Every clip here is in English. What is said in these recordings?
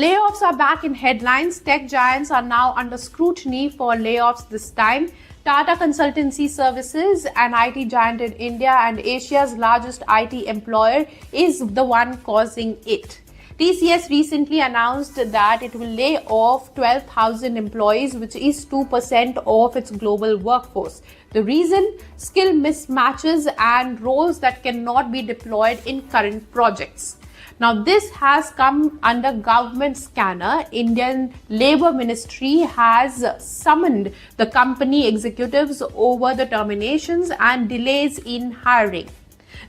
Layoffs are back in headlines. Tech giants are now under scrutiny for layoffs this time. Tata Consultancy Services, an IT giant in India and Asia's largest IT employer, is the one causing it. TCS recently announced that it will lay off 12,000 employees, which is 2% of its global workforce. The reason? Skill mismatches and roles that cannot be deployed in current projects. Now, this has come under government scanner. Indian Labour Ministry has summoned the company executives over the terminations and delays in hiring.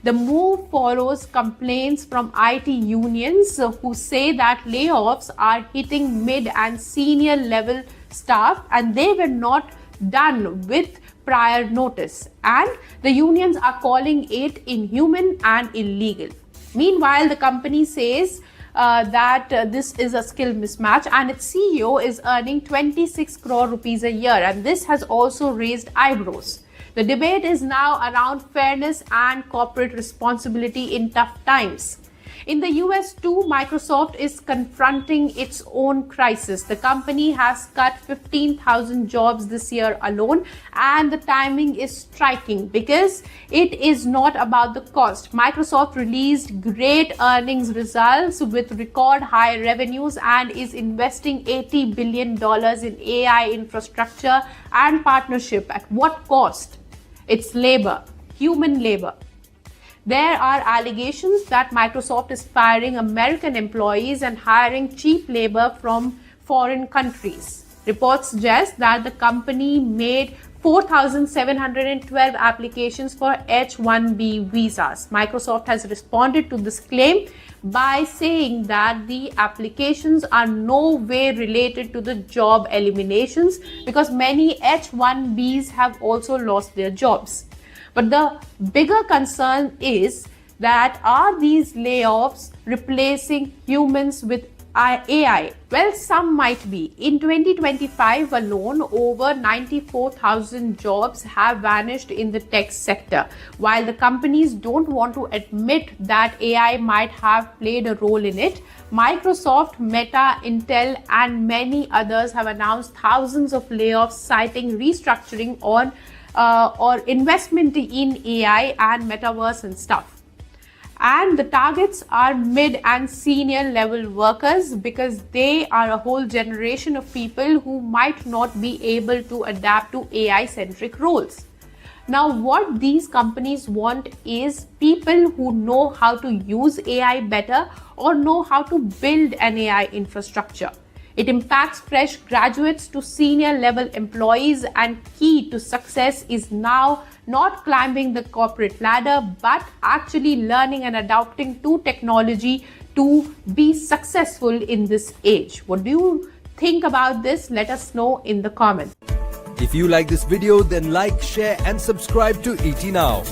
The move follows complaints from IT unions who say that layoffs are hitting mid and senior level staff and they were not done with prior notice. And the unions are calling it inhuman and illegal. Meanwhile, the company says that this is a skill mismatch and its CEO is earning 26 crore rupees a year, and this has also raised eyebrows. The debate is now around fairness and corporate responsibility in tough times. In the US too, Microsoft is confronting its own crisis. The company has cut 15,000 jobs this year alone, and the timing is striking because it is not about the cost. Microsoft released great earnings results with record high revenues and is investing $80 billion in AI infrastructure and partnership. At what cost? It's labor, human labor. There are allegations that Microsoft is firing American employees and hiring cheap labor from foreign countries. Reports suggest that the company made 4,712 applications for H-1B visas. Microsoft has responded to this claim by saying that the applications are no way related to the job eliminations because many H-1Bs have also lost their jobs. But the bigger concern is that are these layoffs replacing humans with AI? Well, some might be. In 2025 alone, over 94,000 jobs have vanished in the tech sector. While the companies don't want to admit that AI might have played a role in it, Microsoft, Meta, Intel, and many others have announced thousands of layoffs, citing restructuring or investment in AI and metaverse and stuff. And the targets are mid and senior level workers because they are a whole generation of people who might not be able to adapt to AI centric roles. Now, what these companies want is people who know how to use AI better or know how to build an AI infrastructure. It impacts fresh graduates to senior level employees, and key to success is now not climbing the corporate ladder, but actually learning and adapting to technology to be successful in this age. What do you think about this? Let us know in the comments. If you like this video, then like, share and subscribe to ET Now.